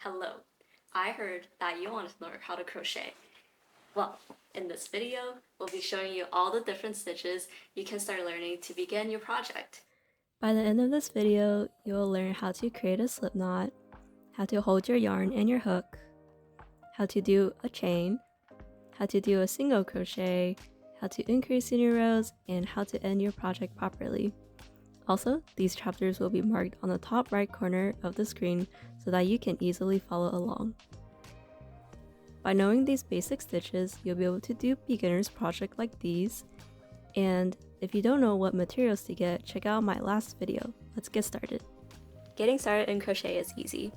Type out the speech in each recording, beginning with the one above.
Hello, I heard that you want to learn how to crochet. Well, in this video, we'll be showing you all the different stitches you can start learning to begin your project. By the end of this video, you will learn how to create a slip knot, how to hold your yarn and your hook, how to do a chain, how to do a single crochet, how to increase in your rows, and how to end your project properly. Also, these chapters will be marked on the top right corner of the screen so that you can easily follow along. By knowing these basic stitches, you'll be able to do beginner's project like these, and if you don't know what materials to get, check out my last video. Let's get started. Getting started in crochet is easy.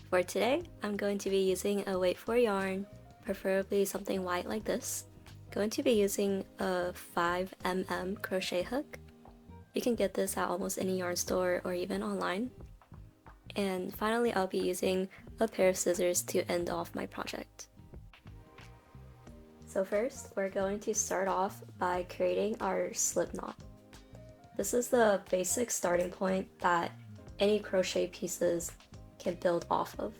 For today, I'm going to be using a weight 4 yarn, preferably something white like this. Going to be using a 5mm crochet hook. You can get this at almost any yarn store or even online. And finally, I'll be using a pair of scissors to end off my project. So first, we're going to start off by creating our slip knot. This is the basic starting point that any crochet pieces can build off of.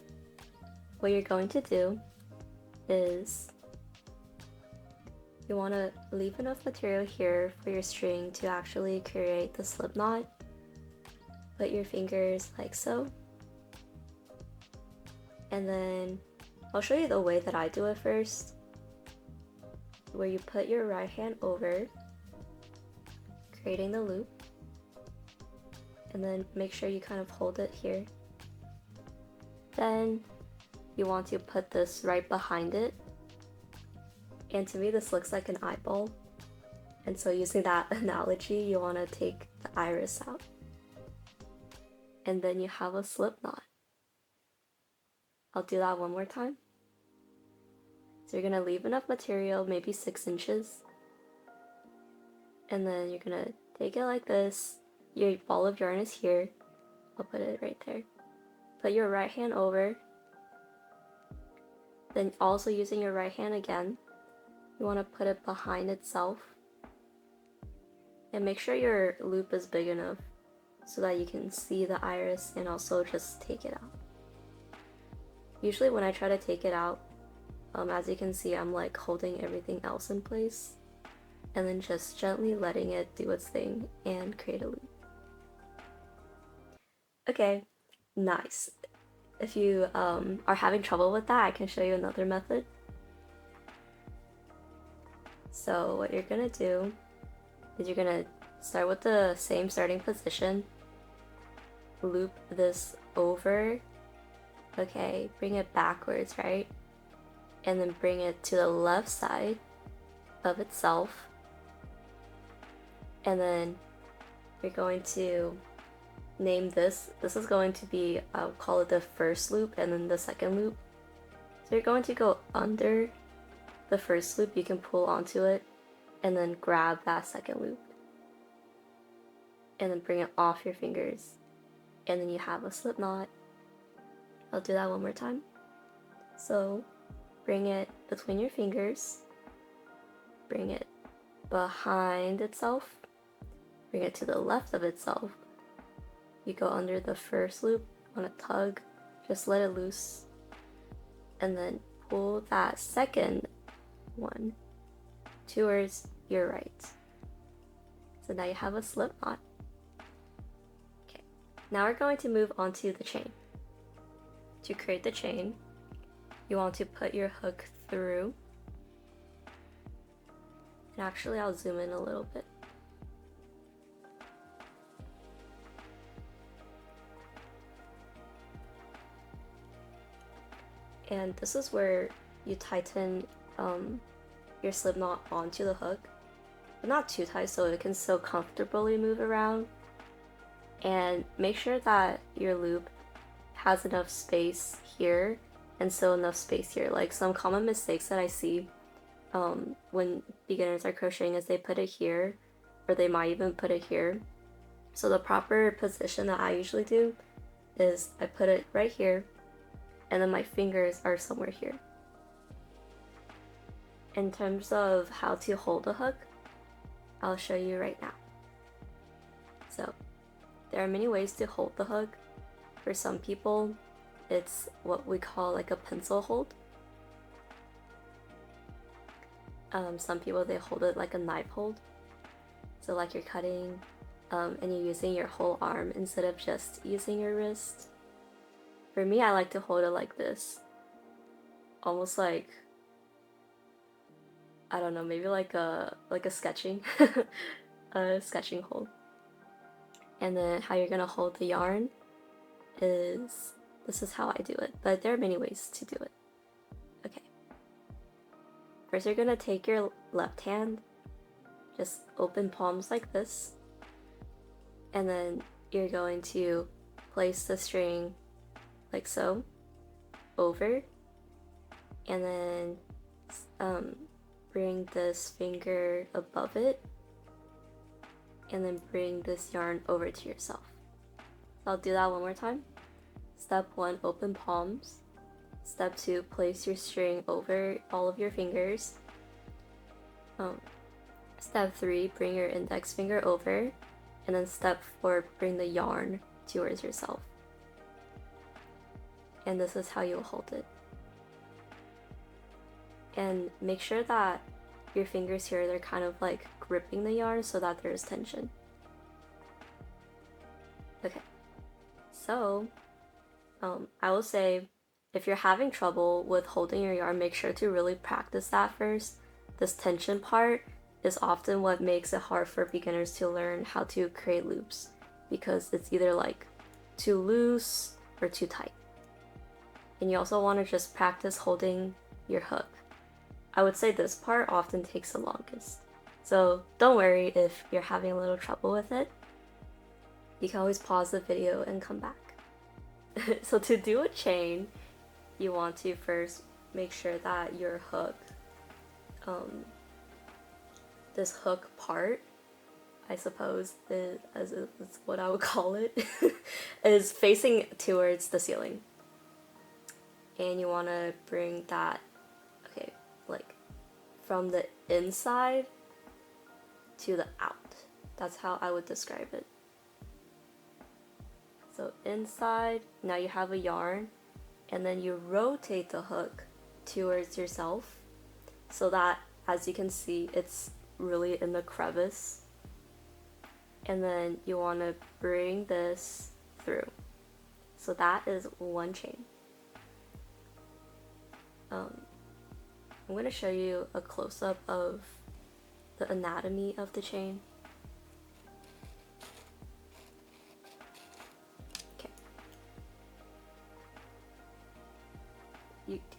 What you're going to do is you want to leave enough material here for your string to actually create the slip knot. Put your fingers like so. And then I'll show you the way that I do it first, where you put your right hand over, creating the loop, and then make sure you kind of hold it here. Then you want to put this right behind it, and to me this looks like an eyeball, and so using that analogy, you want to take the iris out, and then you have a slip knot. I'll do that one more time. So you're gonna leave enough material, maybe 6 inches, and then you're gonna take it like this. Your ball of yarn is here. I'll put it right there. Put your right hand over, then also using your right hand again, you want to put it behind itself, and make sure your loop is big enough so that you can see the iris and also just take it out. Usually when I try to take it out, as you can see, I'm like holding everything else in place and then just gently letting it do its thing and create a loop. Okay, nice. If you are having trouble with that, I can show you another method. So what you're gonna do is you're gonna start with the same starting position, loop this over, okay, bring it backwards, right? And then bring it to the left side of itself. And then you're going to name this. This is going to be, I'll call it the first loop and then the second loop. So you're going to go under the first loop, you can pull onto it and then grab that second loop. And then bring it off your fingers. And then you have a slip knot. I'll do that one more time. So bring it between your fingers, bring it behind itself, bring it to the left of itself. You go under the first loop, on a tug, just let it loose, and then pull that second one towards your right. So now you have a slip knot. Okay, now we're going to move on to the chain. To create the chain, you want to put your hook through, and actually I'll zoom in a little bit. And this is where you tighten your slip knot onto the hook, but not too tight so it can still comfortably move around. And make sure that your loop has enough space here and still enough space here. Like some common mistakes that I see when beginners are crocheting is they put it here, or they might even put it here. So the proper position that I usually do is I put it right here, and then my fingers are somewhere here. In terms of how to hold a hook, I'll show you right now. So there are many ways to hold the hook. For some people, It's what we call like a pencil hold. Some people, they hold it like a knife hold. So like you're cutting and you're using your whole arm instead of just using your wrist. For me, I like to hold it like this. Almost like, I don't know, maybe like a sketching a sketching hold. And then how you're gonna hold the yarn is, this is how I do it, but there are many ways to do it. Okay. First, you're gonna take your left hand, just open palms like this, and then you're going to place the string like so over, and then bring this finger above it, and then bring this yarn over to yourself. I'll do that one more time. Step 1, open palms. Step 2, place your string over all of your fingers. Step 3, bring your index finger over. And then step 4, bring the yarn towards yourself. And this is how you'll hold it. And make sure that your fingers here, they're kind of like gripping the yarn so that there's tension. Okay, so I will say, if you're having trouble with holding your yarn, make sure to really practice that first. This tension part is often what makes it hard for beginners to learn how to create loops, because it's either like too loose or too tight. And you also want to just practice holding your hook. I would say this part often takes the longest. So don't worry if you're having a little trouble with it. You can always pause the video and come back. So to do a chain, you want to first make sure that your hook, this hook part, I suppose is what I would call it, is facing towards the ceiling. And you want to bring that, okay, like from the inside to the out. That's how I would describe it. So inside, now you have a yarn, and then you rotate the hook towards yourself so that, as you can see, it's really in the crevice. And then you want to bring this through. So that is one chain. I'm going to show you a close-up of the anatomy of the chain.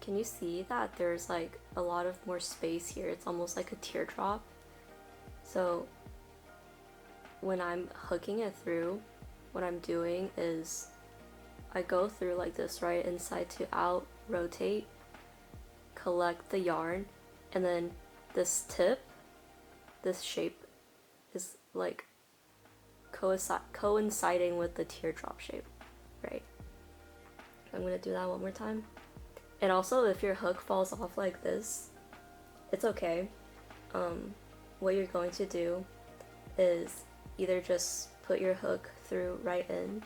Can you see that there's like a lot of more space here? It's almost like a teardrop. So when I'm hooking it through, what I'm doing is I go through like this, right? Inside to out, rotate, collect the yarn, and then this tip, this shape is like coinciding with the teardrop shape, right? I'm gonna do that one more time. And also, if your hook falls off like this, it's okay. What you're going to do is either just put your hook through right in,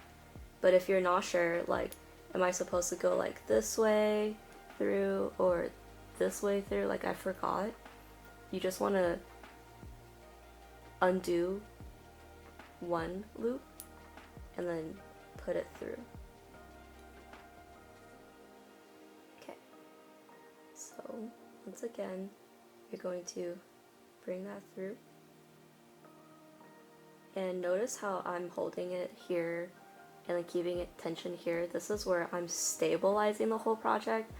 but if you're not sure, like, am I supposed to go like this way through or this way through, like I forgot, you just want to undo one loop and then put it through. So once again, you're going to bring that through. And notice how I'm holding it here and then keeping it tension here. This is where I'm stabilizing the whole project,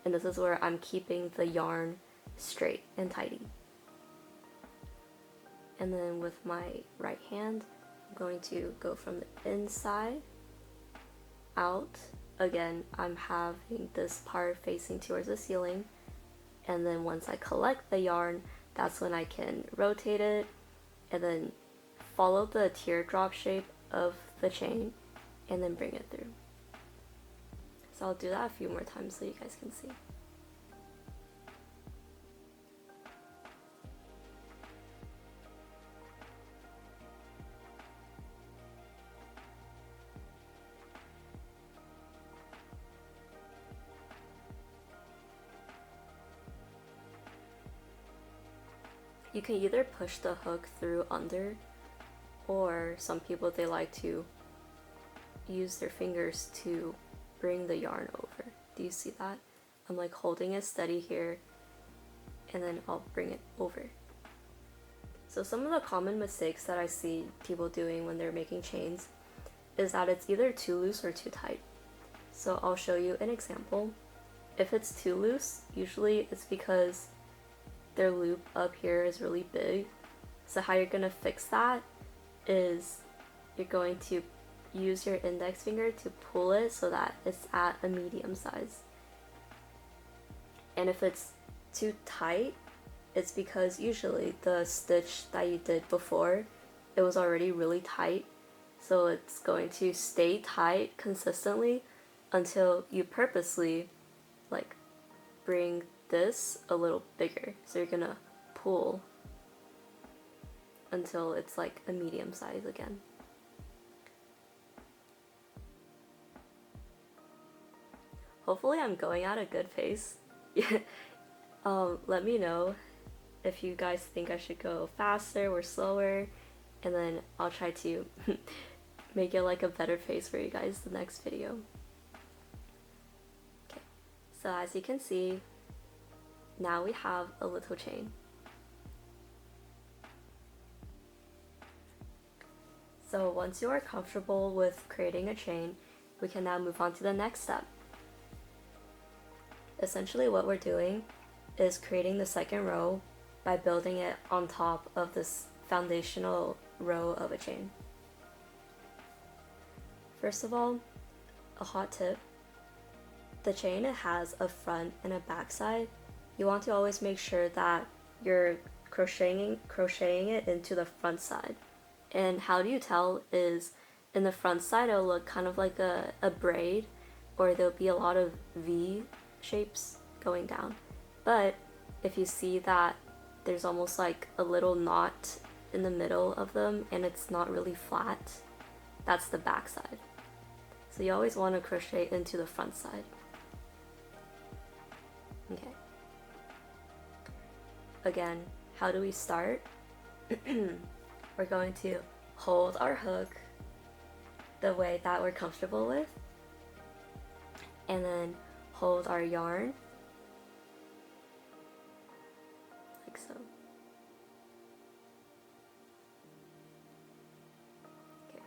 and this is where I'm keeping the yarn straight and tidy. And then with my right hand, I'm going to go from the inside out. Again, I'm having this part facing towards the ceiling, and then once I collect the yarn, that's when I can rotate it and then follow the teardrop shape of the chain and then bring it through. So I'll do that a few more times so you guys can see. you can either push the hook through under, or some people, they like to use their fingers to bring the yarn over. Do you see that? I'm like holding it steady here, and then I'll bring it over. So some of the common mistakes that I see people doing when they're making chains is that it's either too loose or too tight. So I'll show you an example. If it's too loose, usually it's because their loop up here is really big. So how you're gonna fix that is you're going to use your index finger to pull it so that it's at a medium size. And if it's too tight, it's because usually the stitch that you did before, it was already really tight. So it's going to stay tight consistently until you purposely like bring this a little bigger. So you're gonna pull until it's like a medium size again. Hopefully I'm going at a good pace. Let me know if you guys think I should go faster or slower, and then I'll try to make it like a better pace for you guys the next video. Okay, so as you can see, now we have a little chain. So once you are comfortable with creating a chain, we can now move on to the next step. Essentially what we're doing is creating the second row by building it on top of this foundational row of a chain. First of all, a hot tip: the chain, it has a front and a back side. You want to always make sure that you're crocheting it into the front side. And how do you tell is in the front side it'll look kind of like a braid, or there'll be a lot of V shapes going down. But if you see that there's almost like a little knot in the middle of them and it's not really flat, that's the back side. So you always want to crochet into the front side. Okay. Again, how do we start? We're going to hold our hook the way that we're comfortable with, and then hold our yarn like so. Okay.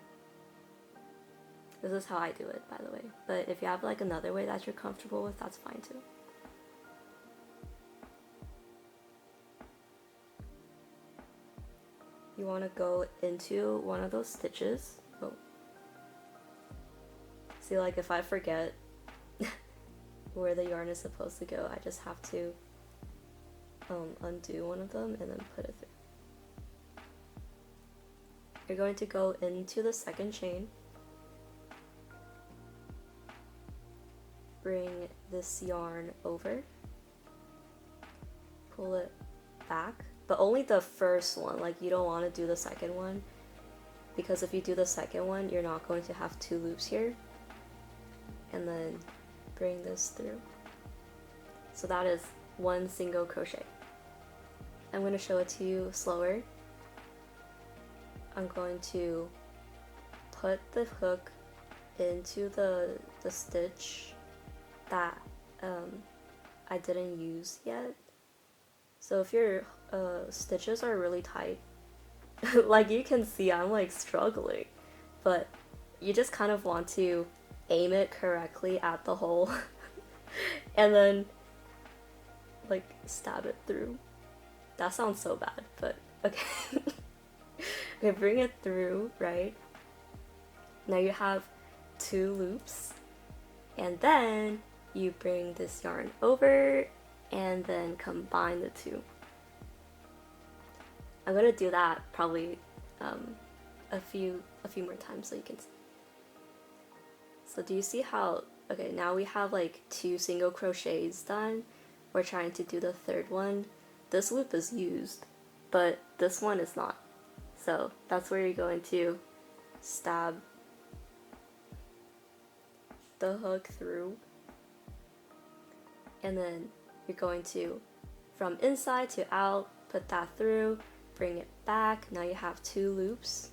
This is how I do it, by the way, but if you have like another way that you're comfortable with, that's fine too. You want to go into one of those stitches. Oh. See, like if I forget where the yarn is supposed to go, I just have to undo one of them and then put it through. You're going to go into the second chain, bring this yarn over, pull it back, but only the first one. Like, you don't want to do the second one, because if you do the second one, you're not going to have two loops here. And then bring this through. So that is one single crochet. I'm going to show it to you slower. I'm going to put the hook into the stitch that I didn't use yet. So if your stitches are really tight, like you can see I'm like struggling, but you just kind of want to aim it correctly at the hole and then like stab it through. That sounds so bad, but okay. Okay, bring it through, right? Now you have two loops, and then you bring this yarn over and then combine the two. I'm gonna do that probably a few more times so you can see. So do you see how, okay, now we have like two single crochets done. We're trying to do the third one. This loop is used, but this one is not. So that's where you're going to stab the hook through, and then you're going to, from inside to out, put that through, bring it back. Now you have 2 loops.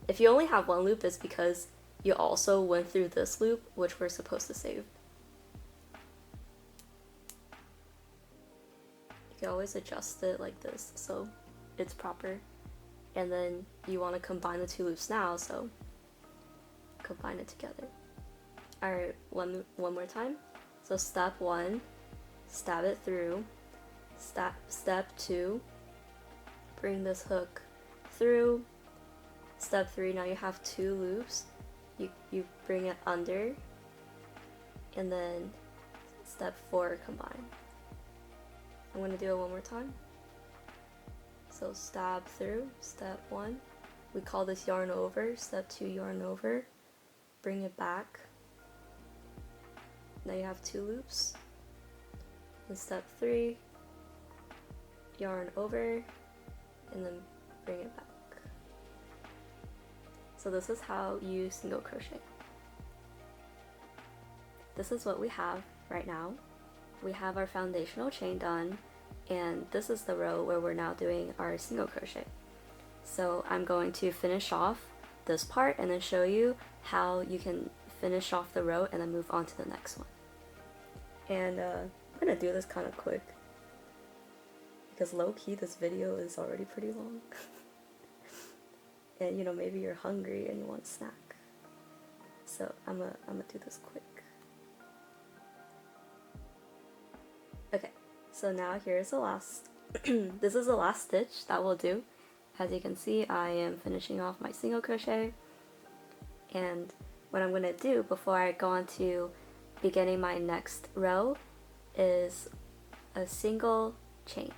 If you only have 1 loop, it's because you also went through this loop, which we're supposed to save. You can always adjust it like this so it's proper. And then you want to combine the 2 loops now, so combine it together. Alright, one more time. So step 1, stab it through. Step 2, bring this hook through. Step 3, now you have 2 loops. You bring it under. And then step 4, combine. I'm going to do it one more time. So stab through, step 1. We call this yarn over. Step 2, yarn over. Bring it back. Now you have 2 loops. And step 3, yarn over, and then bring it back. So this is how you single crochet. This is what we have right now. We have our foundational chain done, and this is the row where we're now doing our single crochet. So I'm going to finish off this part and then show you how you can finish off the row and then move on to the next one. And I'm gonna do this kind of quick because low-key this video is already pretty long. And you know, maybe you're hungry and you want a snack. So I'm gonna do this quick. Okay, so now here's the last this is the last stitch that we'll do. As you can see, I am finishing off my single crochet, and what I'm going to do before I go on to beginning my next row is a single chain.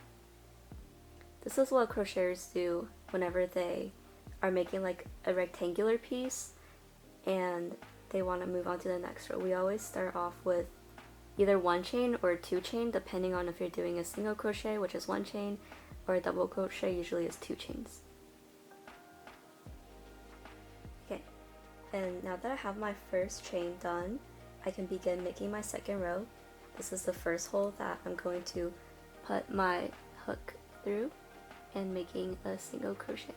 This is what crocheters do whenever they are making like a rectangular piece and they want to move on to the next row. We always start off with either 1 chain or 2 chain, depending on if you're doing a single crochet, which is 1 chain, or a double crochet, usually is 2 chains. Okay, and now that I have my first chain done, I can begin making my second row. This is the first hole that I'm going to put my hook through and making a single crochet.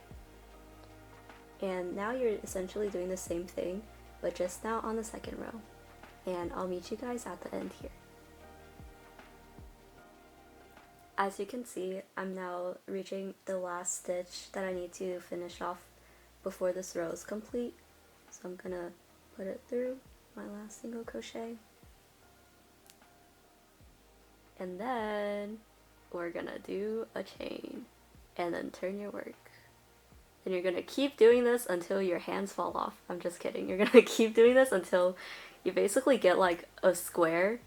And now you're essentially doing the same thing, but just now on the second row. And I'll meet you guys at the end here. As you can see, I'm now reaching the last stitch that I need to finish off before this row is complete. So I'm gonna put it through my last single crochet. And then we're gonna do a chain and then turn your work. And you're gonna keep doing this until your hands fall off. I'm just kidding. You're gonna keep doing this until you basically get like a square,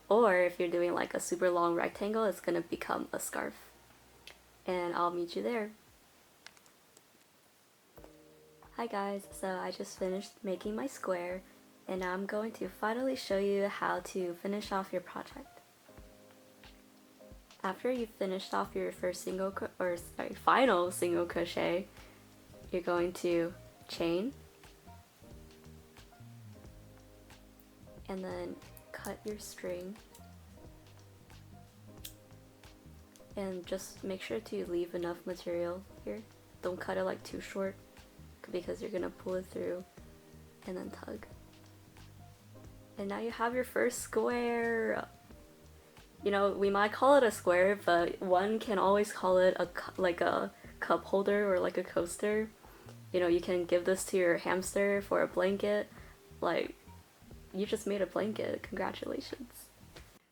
or if you're doing like a super long rectangle, it's gonna become a scarf. And I'll meet you there. Hi guys, so I just finished making my square, and now I'm going to finally show you how to finish off your project. After you've finished off your final single crochet, you're going to chain and then cut your string, and just make sure to leave enough material here. Don't cut it like too short because you're gonna pull it through and then tug. And now you have your first square. You know, we might call it a square, but one can always call it like a cup holder or like a coaster. You know, you can give this to your hamster for a blanket. Like, you just made a blanket. Congratulations.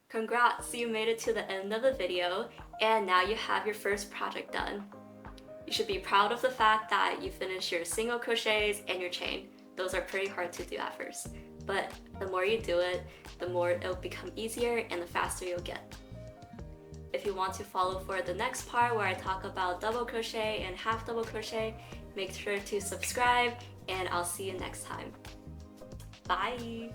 Congrats, you made it to the end of the video, and now you have your first project done. You should be proud of the fact that you finished your single crochets and your chain. Those are pretty hard to do at first, but the more you do it, the more it'll become easier and the faster you'll get. If you want to follow for the next part where I talk about double crochet and half double crochet, make sure to subscribe, and I'll see you next time. Bye!